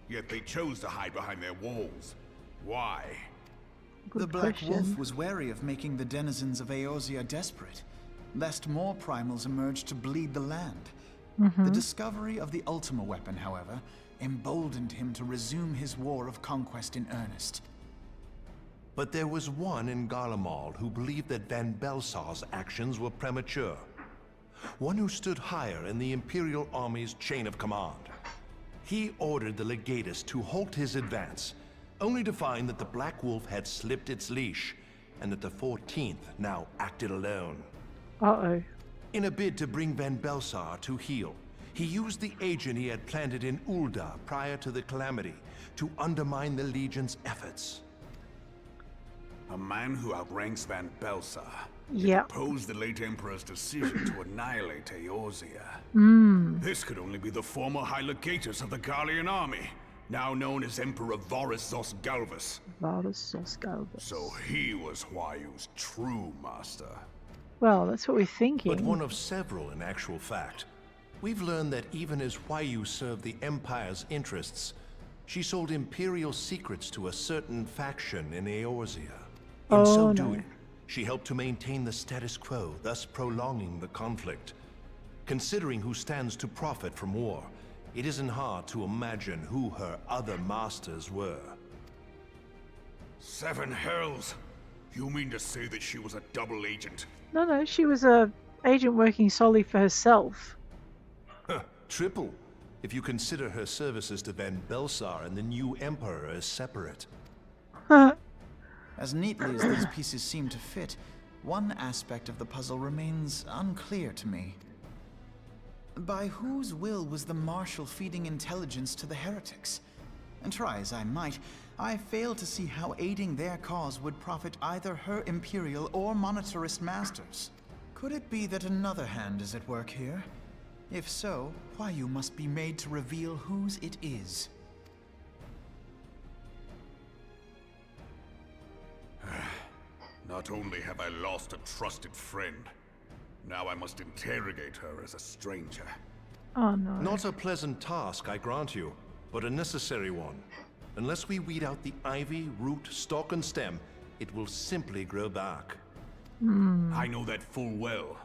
Yet they chose to hide behind their walls. Why? The Black Wolf was wary of making the denizens of Eorzea desperate, lest more primals emerge to bleed the land. The discovery of the Ultima weapon, however, emboldened him to resume his war of conquest in earnest. But there was one in Garlemald who believed that Van Belsar's actions were premature. One who stood higher in the Imperial Army's chain of command. He ordered the Legatus to halt his advance, only to find that the Black Wolf had slipped its leash, and that the 14th now acted alone. Uh-oh. In a bid to bring Van Belsar to heel, he used the agent he had planted in Ul'dah prior to the Calamity to undermine the Legion's efforts. A man who outranks Van Belsar. Yep. Opposed the late Emperor's decision to annihilate Eorzea. This could only be the former High Legatus of the Garlean army, now known as Emperor Varus Zosgalvus. Varus Zosgalvus. So he was Whorleater's true master. Well, that's what we're thinking. But one of several in actual fact. We've learned that even as Whorleater served the Empire's interests, she sold Imperial secrets to a certain faction in Eorzea. In so doing, she helped to maintain the status quo, thus prolonging the conflict. Considering who stands to profit from war, it isn't hard to imagine who her other masters were. 7 hells! You mean to say that she was a double agent? No, she was a agent working solely for herself. Triple, if you consider her services to Van Belsar and the new Emperor as separate. As neatly as these pieces seem to fit, one aspect of the puzzle remains unclear to me. By whose will was the Marshal feeding intelligence to the heretics? And try as I might, I fail to see how aiding their cause would profit either her Imperial or monetarist masters. Could it be that another hand is at work here? If so, Whorleater must be made to reveal whose it is. Not only have I lost a trusted friend, now I must interrogate her as a stranger. Oh no. Not a pleasant task, I grant you, but a necessary one. Unless we weed out the ivy, root, stalk, and stem, it will simply grow back. I know that full well.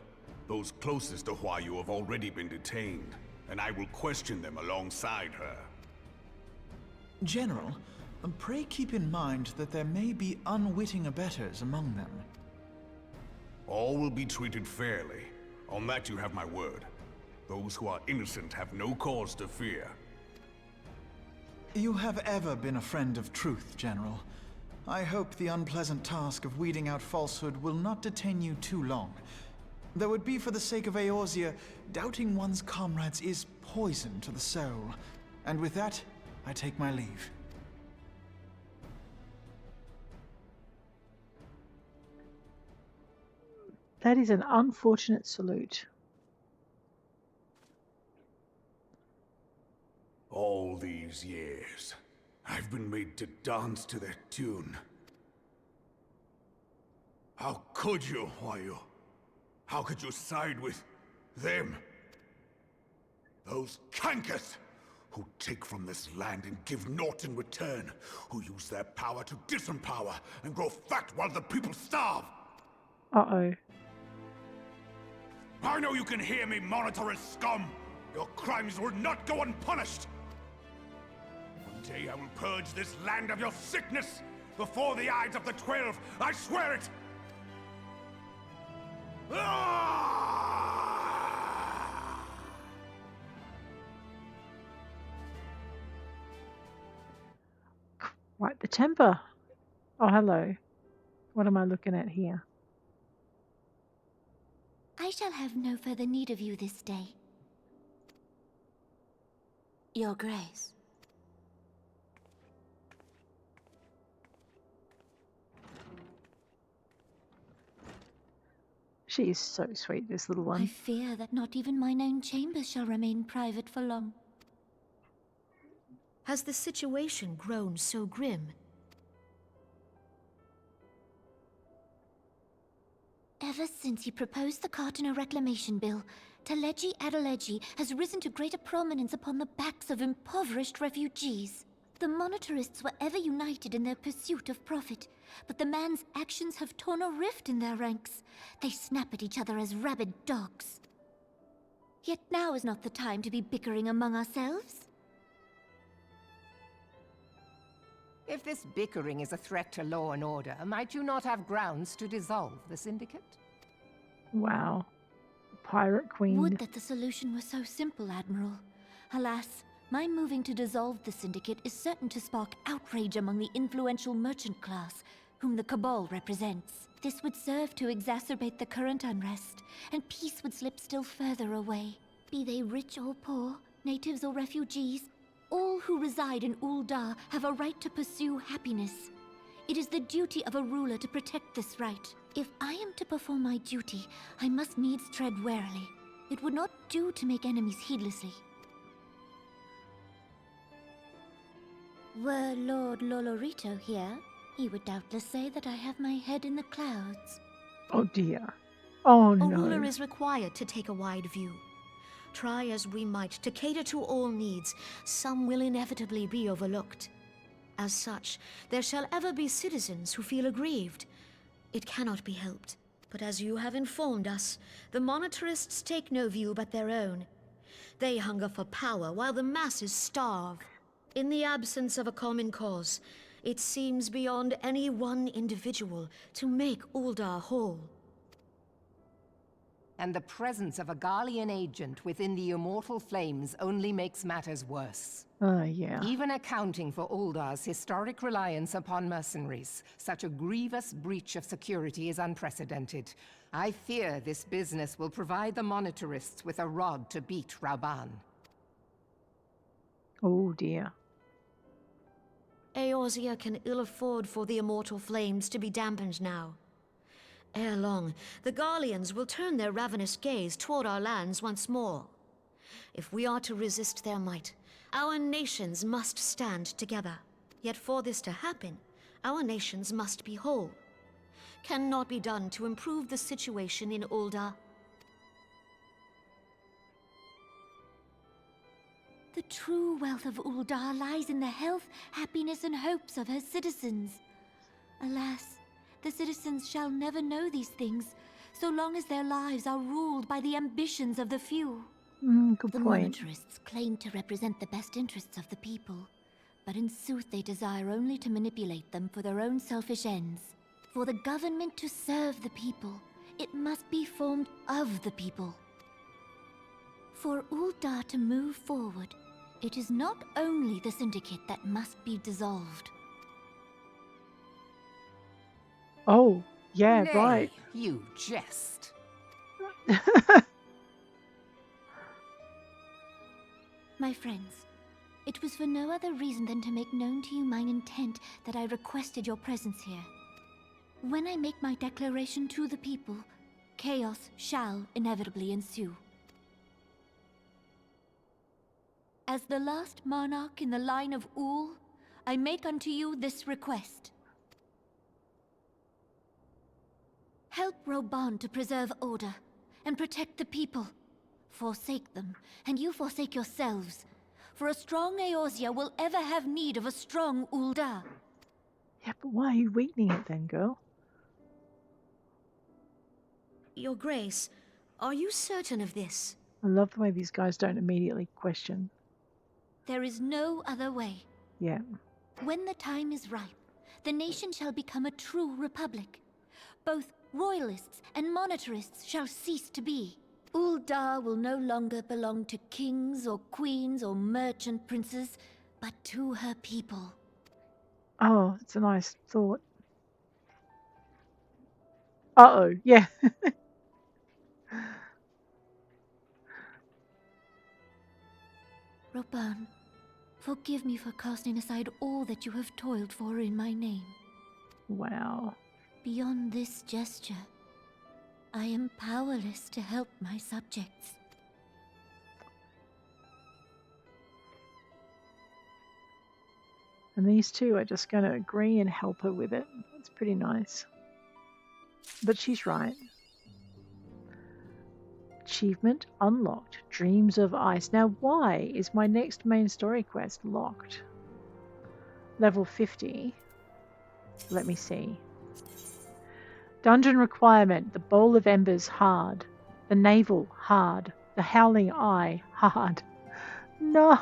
Those closest to Whorleater have already been detained, and I will question them alongside her. General, pray keep in mind that there may be unwitting abettors among them. All will be treated fairly. On that you have my word. Those who are innocent have no cause to fear. You have ever been a friend of truth, General. I hope the unpleasant task of weeding out falsehood will not detain you too long. Though it be for the sake of Eorzea, doubting one's comrades is poison to the soul. And with that, I take my leave. That is an unfortunate salute. All these years, I've been made to dance to their tune. How could you, Whorleater? How could you side with them? Those cankers who take from this land and give naught in return, who use their power to disempower and grow fat while the people starve. Uh-oh. I know you can hear me, monetarist scum! Your crimes will not go unpunished! One day I will purge this land of your sickness! Before the eyes of the 12, I swear it! Quite the temper. Oh, hello. What am I looking at here? I I shall have no further need of you this day. Your Grace. She is so sweet, this little one. I fear that not even mine own chambers shall remain private for long. Has the situation grown so grim? Ever since he proposed the Cartona Reclamation Bill, Teleji Adeleji has risen to greater prominence upon the backs of impoverished refugees. The monetarists were ever united in their pursuit of profit, but the man's actions have torn a rift in their ranks. They snap at each other as rabid dogs. Yet now is not the time to be bickering among ourselves. If this bickering is a threat to law and order, might you not have grounds to dissolve the syndicate? Wow. Pirate Queen. Would that the solution were so simple, Admiral. Alas, my moving to dissolve the syndicate is certain to spark outrage among the influential merchant class, whom the Cabal represents. This would serve to exacerbate the current unrest, and peace would slip still further away. Be they rich or poor, natives or refugees, all who reside in Ul'dah have a right to pursue happiness. It is the duty of a ruler to protect this right. If I am to perform my duty, I must needs tread warily. It would not do to make enemies heedlessly. Were Lord Lolorito here, he would doubtless say that I have my head in the clouds. Oh dear. Oh A no. ruler is required to take a wide view. Try as we might to cater to all needs, some will inevitably be overlooked. As such, there shall ever be citizens who feel aggrieved. It cannot be helped. But as you have informed us, the monetarists take no view but their own. They hunger for power while the masses starve. In the absence of a common cause, it seems beyond any one individual to make Ul'dah whole. And the presence of a Garlean agent within the Immortal Flames only makes matters worse. Yeah. Even accounting for Uldah's historic reliance upon mercenaries, such a grievous breach of security is unprecedented. I fear this business will provide the monetarists with a rod to beat Rauban. Oh dear. Eorzea can ill afford for the Immortal Flames to be dampened now. Ere long, the Garleans will turn their ravenous gaze toward our lands once more. If we are to resist their might, our nations must stand together. Yet for this to happen, our nations must be whole. Cannot be done to improve the situation in Ul'dah. The true wealth of Ul'dah lies in the health, happiness, and hopes of her citizens. Alas, the citizens shall never know these things, so long as their lives are ruled by the ambitions of the few. Good The point. monetarists claim to represent the best interests of the people, but in sooth they desire only to manipulate them for their own selfish ends. For the government to serve the people, it must be formed of the people. For Ul'dah to move forward, it is not only the syndicate that must be dissolved. Oh, yeah, Nay, right. You jest. My friends, it was for no other reason than to make known to you mine intent that I requested your presence here. When I make my declaration to the people, chaos shall inevitably ensue. As the last monarch in the line of Ul, I make unto you this request. Help Rauban to preserve order and protect the people. Forsake them, and you forsake yourselves. For a strong Eorzea will ever have need of a strong Ul'dah. Yeah, but why are you weakening it then, girl? Your Grace, are you certain of this? I love the way these guys don't immediately question. There is no other way. Yeah. When the time is ripe, the nation shall become a true republic. Both royalists and monetarists shall cease to be. Ul'dah will no longer belong to kings or queens or merchant princes, but to her people. Oh, it's a nice thought. Uh-oh, yeah. Roban, forgive me for casting aside all that you have toiled for in my name. Wow. Beyond this gesture, I am powerless to help my subjects. And these two are just going to agree and help her with it. It's pretty nice. But she's right. Achievement unlocked. Dreams of Ice. Now, why is my next main story quest locked? Level 50. Let me see. Dungeon requirement. The Bowl of Embers, hard. The Navel, hard. The Howling Eye, hard. No!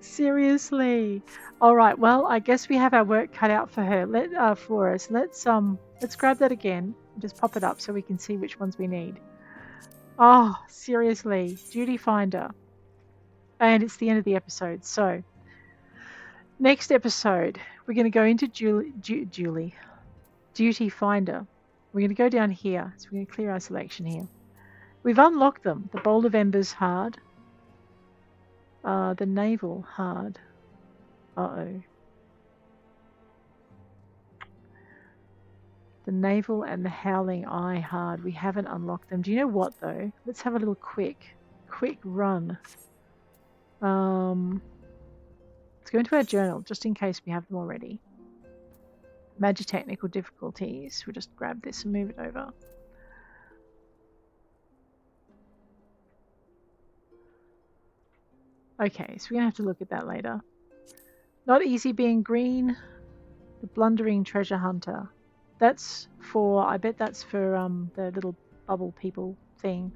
Seriously. Alright, well, I guess we have our work cut out for her. For us. Let's grab that again. Just pop it up so we can see which ones we need. Oh, seriously. Duty Finder. And it's the end of the episode. So, next episode, we're going to go into Duty Finder. We're going to go down here. So we're going to clear our selection here. We've unlocked them. The Bowl of Embers, hard. The Navel, hard. Uh-oh. The Navel and the Howling Eye, hard. We haven't unlocked them. Do you know what, though? Let's have a little quick run. Let's go into our journal, just in case we have them already. Major technical difficulties. We'll just grab this and move it over. Okay, so we're going to have to look at that later. Not easy being green. The Blundering Treasure Hunter. That's for, I bet that's for the little bubble people thing.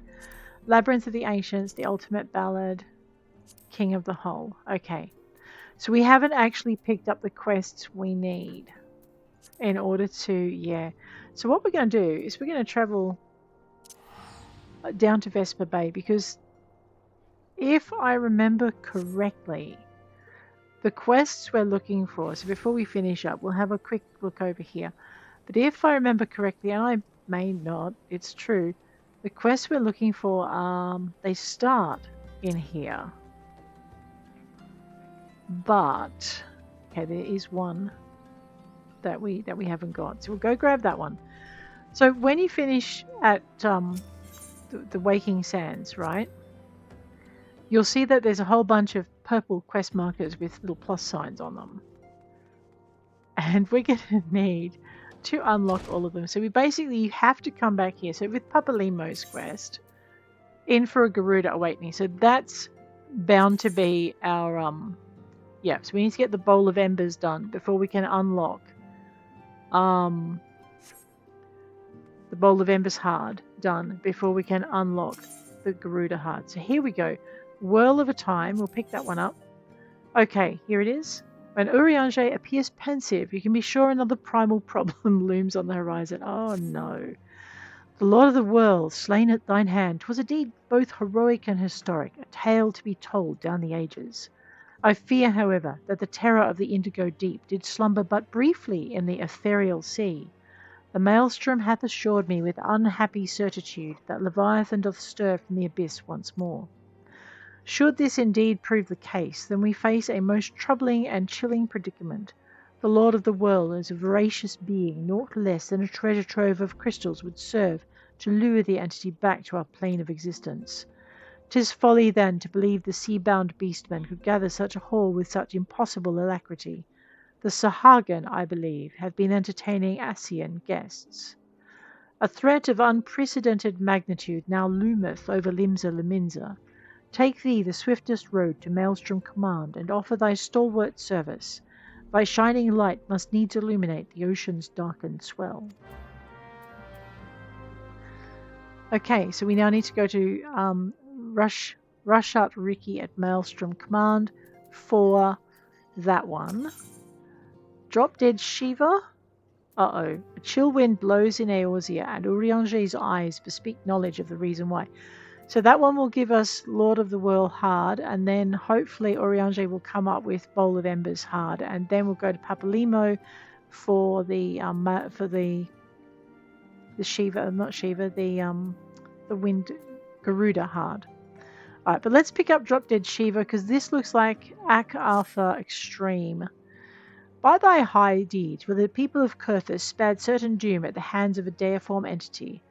Labyrinth of the Ancients, the Ultimate Ballad, King of the Whole. Okay, so we haven't actually picked up the quests we need in order to, yeah. So what we're going to do is we're going to travel down to Vesper Bay, because if I remember correctly, the quests we're looking for, so before we finish up, we'll have a quick look over here. But if I remember correctly, and I may not, it's true, the quests we're looking for, they start in here. But, okay, there is one that we haven't got. So we'll go grab that one. So when you finish at the Waking Sands, right, you'll see that there's a whole bunch of purple quest markers with little plus signs on them. And we're going to need to unlock all of them. So we basically have to come back here. So with Papalimo's quest, in for a Garuda Awakening. So that's bound to be our, yeah, so we need to get the Bowl of Embers done before we can unlock the Bowl of Embers hard done before we can unlock the Garuda hard. So here we go. Whirl of a Time. We'll pick that one up. Okay, here it is. When Urianger appears pensive, you can be sure another primal problem looms on the horizon. Oh no. The Lord of the World, slain at thine hand, 'twas a deed both heroic and historic, a tale to be told down the ages. I fear, however, that the terror of the indigo deep did slumber but briefly in the ethereal sea. The Maelstrom hath assured me with unhappy certitude that Leviathan doth stir from the abyss once more. Should this indeed prove the case, then we face a most troubling and chilling predicament. The Lord of the World is a voracious being, naught less than a treasure trove of crystals would serve to lure the entity back to our plane of existence. 'Tis folly, then, to believe the sea-bound beastmen could gather such a haul with such impossible alacrity. The Sahagin, I believe, have been entertaining Asian guests. A threat of unprecedented magnitude now loometh over Limsa Leminsa. Take thee the swiftest road to Maelstrom Command, and offer thy stalwart service. Thy shining light must needs illuminate the ocean's darkened swell. Okay, so we now need to go to rush up Ricky at Maelstrom Command for that one. Drop Dead Shiva. Uh-oh. A chill wind blows in Eorzea, and Urianger's eyes bespeak knowledge of the reason why. So that one will give us Lord of the World hard, and then hopefully Urianger will come up with Bowl of Embers hard, and then we'll go to Papalimo for the Shiva, not Shiva, the wind Garuda hard. Alright, but let's pick up Drop Dead Shiva, because this looks like Akh Afah Extreme. By thy high deeds will the people of Coerthas spared certain doom at the hands of a deiform entity.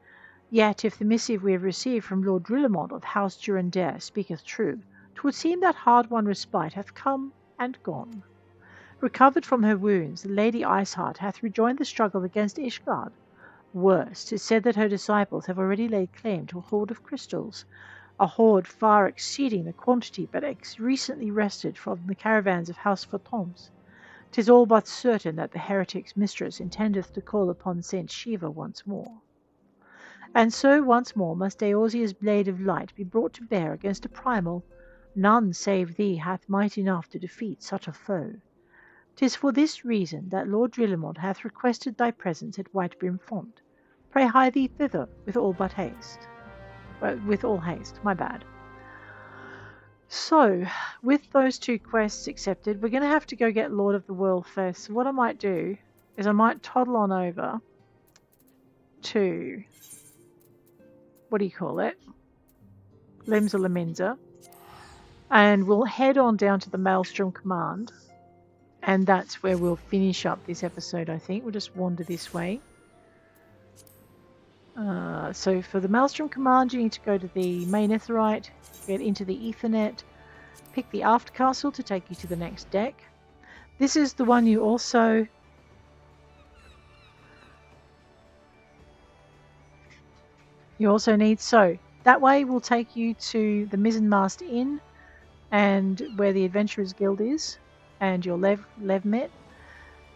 Yet, if the missive we have received from Lord Drillamont of House Durandare speaketh true, 'twould seem that hard-won respite hath come and gone. Recovered from her wounds, the Lady Iceheart hath rejoined the struggle against Ishgard. Worse, 'tis said that her disciples have already laid claim to a hoard of crystals, a hoard far exceeding the quantity but recently wrested from the caravans of House Phantoms. 'Tis all but certain that the heretic's mistress intendeth to call upon Saint Shiva once more. And so once more must Eorzea's blade of light be brought to bear against a primal. None save thee hath might enough to defeat such a foe. 'Tis for this reason that Lord Drillamont hath requested thy presence at Whitebrim Font. Pray hie thee thither with all haste. My bad. So, with those 2 quests accepted, we're going to have to go get Lord of the Whorl first. So what I might do is I might toddle on over to, what do you call it? Limsa, and we'll head on down to the Maelstrom Command, and that's where we'll finish up this episode, I think. We'll just wander this way. So for the Maelstrom Command, you need to go to the main Aetheryte, get into the Ethernet, pick the Aft Castle to take you to the next deck. This is the one you also need. So that way will take you to the Mizzenmast Inn and where the Adventurers Guild is and your Levmet.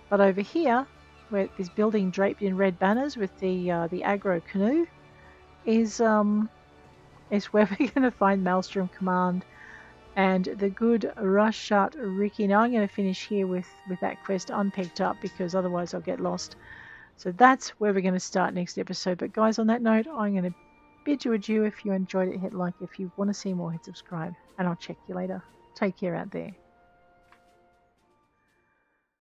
But over here, where this building draped in red banners with the aggro canoe, is where we're going to find Maelstrom Command and the good Rushat Ricky. Now I'm going to finish here with that quest unpicked up, because otherwise I'll get lost. So that's where we're going to start next episode. But guys, on that note, I'm going to bid you adieu. If you enjoyed it, hit like. If you want to see more, hit subscribe. And I'll check you later. Take care out there.